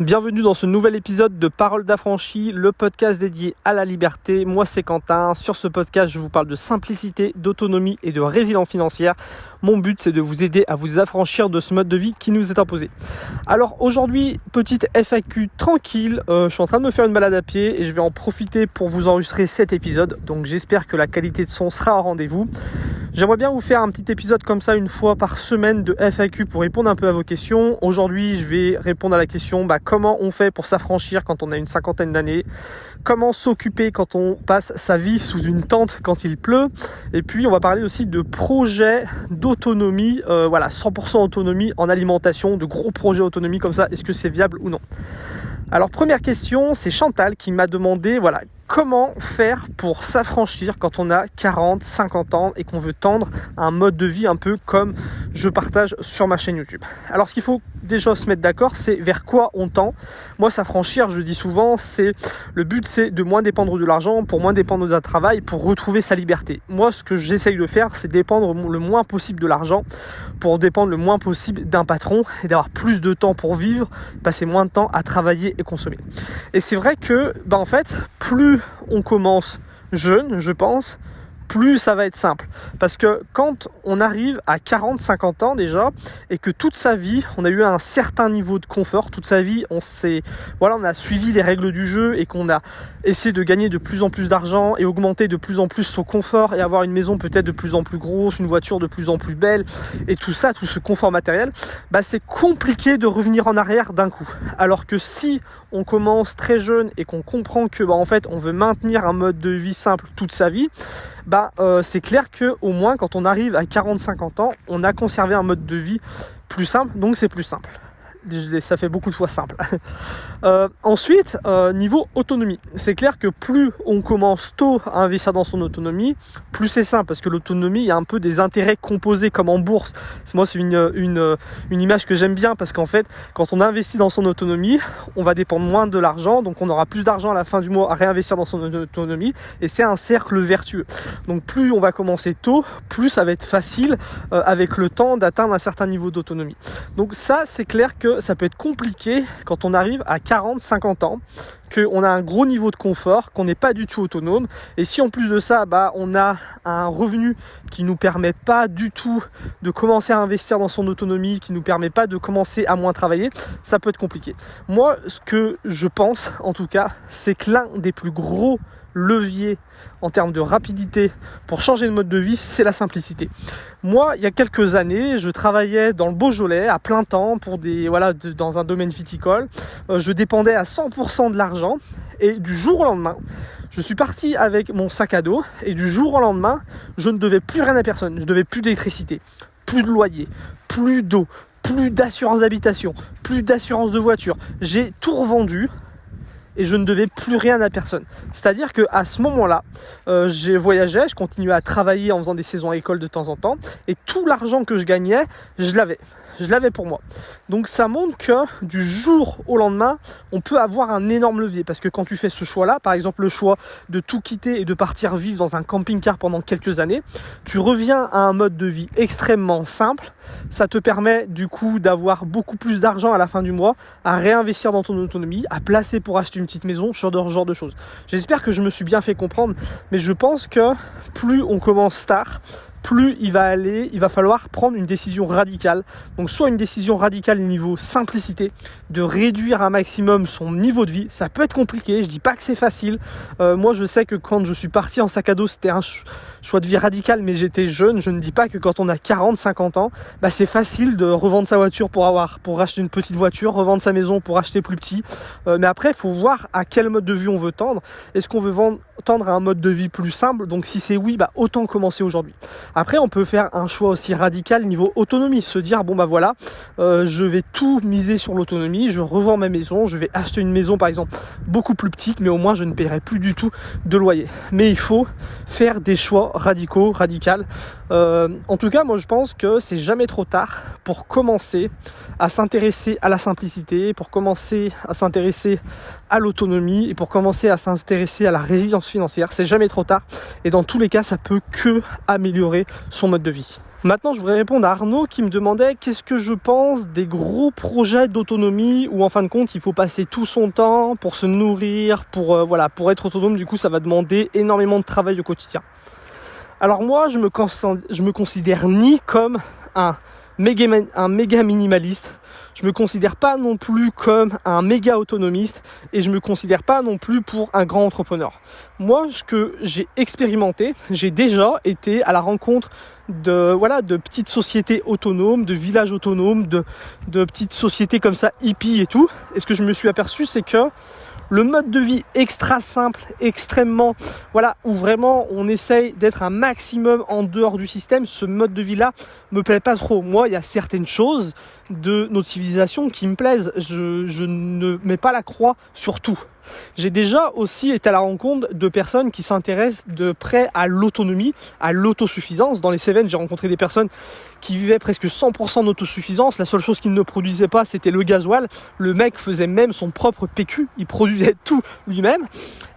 Bienvenue dans ce nouvel épisode de Paroles d'affranchi, le podcast dédié à la liberté. Moi c'est Quentin. Sur ce podcast, je vous parle de simplicité, d'autonomie et de résilience financière. Mon but c'est de vous aider à vous affranchir de ce mode de vie qui nous est imposé. Alors aujourd'hui, petite FAQ tranquille. Je suis en train de me faire une balade à pied et je vais en profiter pour vous enregistrer cet épisode. Donc j'espère que la qualité de son sera au rendez-vous. J'aimerais bien vous faire un petit épisode comme ça une fois par semaine de FAQ pour répondre un peu à vos questions. Aujourd'hui, je vais répondre à la question comment on fait pour s'affranchir quand on a une cinquantaine d'années, comment s'occuper quand on passe sa vie sous une tente quand il pleut, et puis on va parler aussi de projets d'autonomie, 100% autonomie en alimentation, de gros projets autonomie comme ça, est-ce que c'est viable ou non? Alors première question, c'est Chantal qui m'a demandé comment faire pour s'affranchir quand on a 40, 50 ans et qu'on veut tendre un mode de vie un peu comme je partage sur ma chaîne YouTube. Alors ce qu'il faut déjà se mettre d'accord, c'est vers quoi on tend. Moi s'affranchir, je dis souvent, le but c'est de moins dépendre de l'argent, pour moins dépendre d'un travail, pour retrouver sa liberté. Moi ce que j'essaye de faire, c'est dépendre le moins possible de l'argent, pour dépendre le moins possible d'un patron et d'avoir plus de temps pour vivre, passer moins de temps à travailler et consommer. Et c'est vrai que en fait, plus on commence jeune, je pense, plus ça va être simple. Parce que quand on arrive à 40-50 ans déjà, et que toute sa vie, on a eu un certain niveau de confort, toute sa vie, on a suivi les règles du jeu et qu'on a essayé de gagner de plus en plus d'argent et augmenter de plus en plus son confort et avoir une maison peut-être de plus en plus grosse, une voiture de plus en plus belle et tout ça, tout ce confort matériel, c'est compliqué de revenir en arrière d'un coup. Alors que si on commence très jeune et qu'on comprend que en fait on veut maintenir un mode de vie simple toute sa vie, c'est clair qu'au moins quand on arrive à 40-50 ans, on a conservé un mode de vie plus simple, donc c'est plus simple. Ça fait beaucoup de fois simple. Ensuite, niveau autonomie, c'est clair que plus on commence tôt à investir dans son autonomie, plus c'est simple, parce que l'autonomie, il y a un peu des intérêts composés comme en bourse. Moi, c'est une image que j'aime bien, parce qu'en fait, quand on investit dans son autonomie, on va dépendre moins de l'argent, donc on aura plus d'argent à la fin du mois à réinvestir dans son autonomie, et c'est un cercle vertueux. Donc plus on va commencer tôt, plus ça va être facile avec le temps d'atteindre un certain niveau d'autonomie. Donc ça, c'est clair que ça peut être compliqué quand on arrive à 40-50 ans, qu'on a un gros niveau de confort, qu'on n'est pas du tout autonome, et si en plus de ça on a un revenu qui ne nous permet pas du tout de commencer à investir dans son autonomie, qui ne nous permet pas de commencer à moins travailler, ça peut être compliqué. Moi, ce que je pense en tout cas, c'est que l'un des plus gros levier en termes de rapidité pour changer de mode de vie, c'est la simplicité. Moi, il y a quelques années, je travaillais dans le Beaujolais à plein temps pour dans un domaine viticole. Je dépendais à 100% de l'argent et du jour au lendemain, je suis parti avec mon sac à dos et du jour au lendemain, je ne devais plus rien à personne. Je devais plus d'électricité, plus de loyer, plus d'eau, plus d'assurance d'habitation, plus d'assurance de voiture. J'ai tout revendu et je ne devais plus rien à personne. C'est-à-dire qu'à ce moment-là, j'ai voyagé, je continuais à travailler en faisant des saisons à l'école de temps en temps, et tout l'argent que je gagnais, je l'avais pour moi. Donc ça montre que du jour au lendemain, on peut avoir un énorme levier, parce que quand tu fais ce choix-là, par exemple le choix de tout quitter et de partir vivre dans un camping-car pendant quelques années, tu reviens à un mode de vie extrêmement simple. Ça te permet du coup d'avoir beaucoup plus d'argent à la fin du mois, à réinvestir dans ton autonomie, à placer pour acheter une petite maison, ce genre de choses. J'espère que je me suis bien fait comprendre, mais je pense que plus on commence tard, plus il va falloir prendre une décision radicale. Donc soit une décision radicale niveau simplicité, de réduire un maximum son niveau de vie. Ça peut être compliqué, je dis pas que c'est facile. Moi je sais que quand je suis parti en sac à dos, c'était un choix de vie radical, mais j'étais jeune. Je ne dis pas que quand on a 40-50 ans, c'est facile de revendre sa voiture pour acheter une petite voiture, revendre sa maison pour acheter plus petit. Mais après, il faut voir à quel mode de vie on veut tendre. Est-ce qu'on veut tendre à un mode de vie plus simple? Donc si c'est oui, autant commencer aujourd'hui. Après, on peut faire un choix aussi radical niveau autonomie, se dire je vais tout miser sur l'autonomie, je revends ma maison, je vais acheter une maison par exemple beaucoup plus petite, mais au moins je ne paierai plus du tout de loyer. Mais il faut faire des choix radical. En tout cas, moi je pense que c'est jamais trop tard pour commencer à s'intéresser à la simplicité, pour commencer à s'intéresser à l'autonomie et pour commencer à s'intéresser à la résilience financière. C'est jamais trop tard et dans tous les cas, ça peut que améliorer son mode de vie. Maintenant, je voudrais répondre à Arnaud qui me demandait qu'est-ce que je pense des gros projets d'autonomie où en fin de compte il faut passer tout son temps pour se nourrir, pour être autonome. Du coup, ça va demander énormément de travail au quotidien. Alors moi, je me considère ni comme un méga minimaliste. Je me considère pas non plus comme un méga autonomiste et je me considère pas non plus pour un grand entrepreneur. Moi, ce que j'ai expérimenté, j'ai déjà été à la rencontre de petites sociétés autonomes, de villages autonomes, de petites sociétés comme ça, hippies et tout. Et ce que je me suis aperçu, c'est que le mode de vie extra simple, extrêmement, où vraiment on essaye d'être un maximum en dehors du système, ce mode de vie-là me plaît pas trop. Moi, il y a certaines choses de notre civilisation qui me plaisent. Je ne mets pas la croix sur tout. J'ai déjà aussi été à la rencontre de personnes qui s'intéressent de près à l'autonomie, à l'autosuffisance. Dans les Cévennes, j'ai rencontré des personnes qui vivaient presque 100% d'autosuffisance. La seule chose qu'ils ne produisaient pas, c'était le gasoil. Le mec faisait même son propre PQ, il produisait tout lui-même.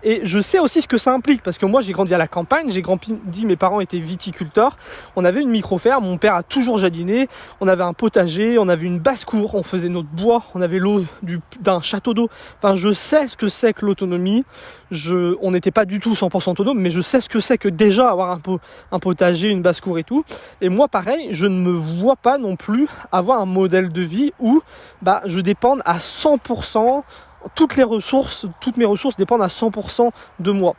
Et je sais aussi ce que ça implique, parce que moi j'ai grandi à la campagne, mes parents étaient viticulteurs, on avait une micro-ferme, mon père a toujours jardiné, on avait un potager, on avait une basse-cour, on faisait notre bois, on avait l'eau d'un château d'eau. Enfin, je sais ce que c'est que l'autonomie. On n'était pas du tout 100% autonome, mais je sais ce que c'est que déjà avoir un potager, une basse-cour et tout. Et moi pareil, je ne me vois pas non plus avoir un modèle de vie où je dépende à 100%. Toutes mes ressources dépendent à 100% de moi.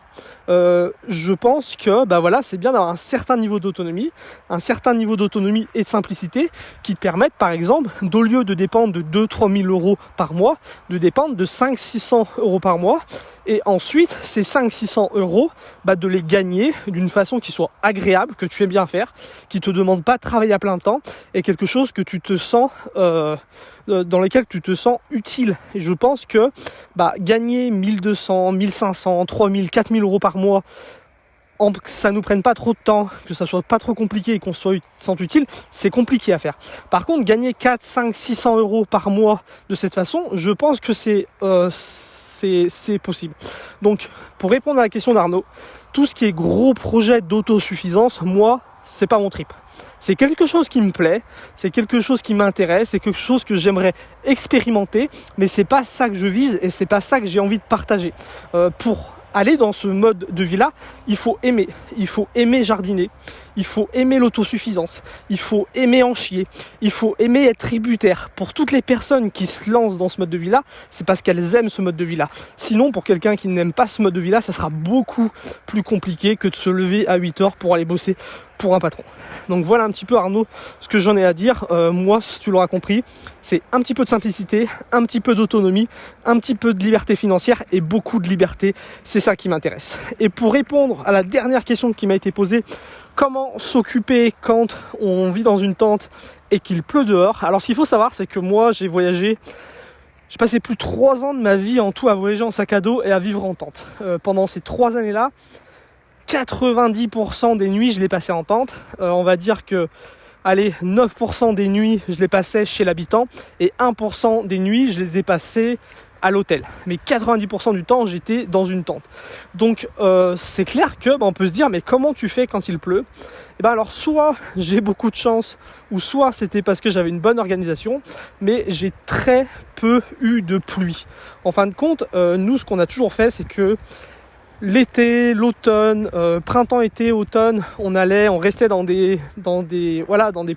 Je pense que c'est bien d'avoir un certain niveau d'autonomie et de simplicité qui te permettent par exemple, au lieu de dépendre de 2-3 000 euros par mois, de dépendre de 500-600 euros par mois. Et ensuite, ces 500-600 euros, de les gagner d'une façon qui soit agréable, que tu aimes bien faire, qui ne te demande pas de travailler à plein temps, et quelque chose que tu te sens, dans lequel tu te sens utile. Et je pense que gagner 1200, 1500, 3000, 4000 euros par mois, que ça nous prenne pas trop de temps, que ça soit pas trop compliqué et qu'on se sente utile, c'est compliqué à faire. Par contre, gagner 4, 5, 600 euros par mois de cette façon, je pense que c'est possible. Donc, pour répondre à la question d'Arnaud, tout ce qui est gros projet d'autosuffisance, moi, c'est pas mon trip. C'est quelque chose qui me plaît, c'est quelque chose qui m'intéresse, c'est quelque chose que j'aimerais expérimenter, mais c'est pas ça que je vise et c'est pas ça que j'ai envie de partager. Pour aller dans ce mode de vie-là, il faut aimer jardiner, il faut aimer l'autosuffisance, il faut aimer en chier, il faut aimer être tributaire. Pour toutes les personnes qui se lancent dans ce mode de vie-là, c'est parce qu'elles aiment ce mode de vie-là. Sinon, pour quelqu'un qui n'aime pas ce mode de vie-là, ça sera beaucoup plus compliqué que de se lever à 8 heures pour aller bosser pour un patron. Donc voilà un petit peu, Arnaud, ce que j'en ai à dire. Moi, si tu l'auras compris, c'est un petit peu de simplicité, un petit peu d'autonomie, un petit peu de liberté financière et beaucoup de liberté. C'est ça qui m'intéresse. Et pour répondre à la dernière question qui m'a été posée, comment s'occuper quand on vit dans une tente et qu'il pleut dehors? Alors, ce qu'il faut savoir, c'est que moi, j'ai passé plus de 3 ans de ma vie en tout à voyager en sac à dos et à vivre en tente. Pendant ces 3 années-là, 90% des nuits, je les passais en tente. On va dire que 9% des nuits, je les passais chez l'habitant et 1% des nuits, je les ai passées à l'hôtel. Mais 90% du temps, j'étais dans une tente. Donc, c'est clair que on peut se dire, mais comment tu fais quand il pleut? Alors, soit j'ai beaucoup de chance, ou soit c'était parce que j'avais une bonne organisation, mais j'ai très peu eu de pluie. En fin de compte, nous, ce qu'on a toujours fait, c'est que l'été, l'automne, printemps, été, automne, on restait dans des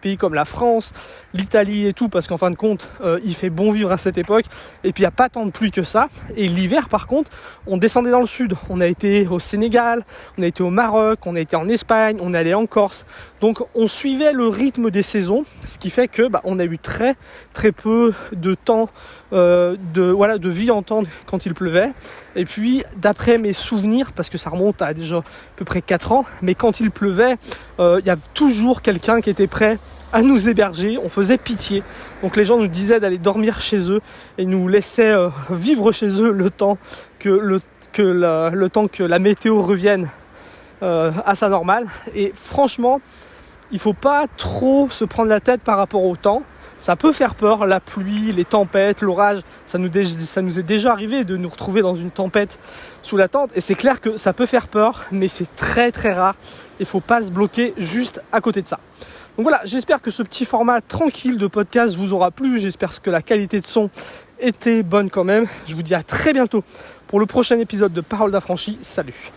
pays comme la France, l'Italie et tout, parce qu'en fin de compte, il fait bon vivre à cette époque, et puis il n'y a pas tant de pluie que ça. Et l'hiver, par contre, on descendait dans le sud. On a été au Sénégal, on a été au Maroc, on a été en Espagne, on est allé en Corse. Donc on suivait le rythme des saisons, ce qui fait que on a eu très très peu de temps de vie en tente quand il pleuvait. Et puis d'après mes souvenirs, parce que ça remonte à déjà à peu près 4 ans, mais quand il pleuvait, il y a toujours quelqu'un qui était prêt à nous héberger. On faisait pitié, donc les gens nous disaient d'aller dormir chez eux et nous laissaient vivre chez eux le temps que la météo revienne à sa normale. Et franchement, il faut pas trop se prendre la tête par rapport au temps. Ça peut faire peur, la pluie, les tempêtes, l'orage. Ça nous est déjà arrivé de nous retrouver dans une tempête sous la tente. Et c'est clair que ça peut faire peur, mais c'est très très rare. Il ne faut pas se bloquer juste à côté de ça. Donc voilà, j'espère que ce petit format tranquille de podcast vous aura plu. J'espère que la qualité de son était bonne quand même. Je vous dis à très bientôt pour le prochain épisode de Paroles d'affranchi. Salut.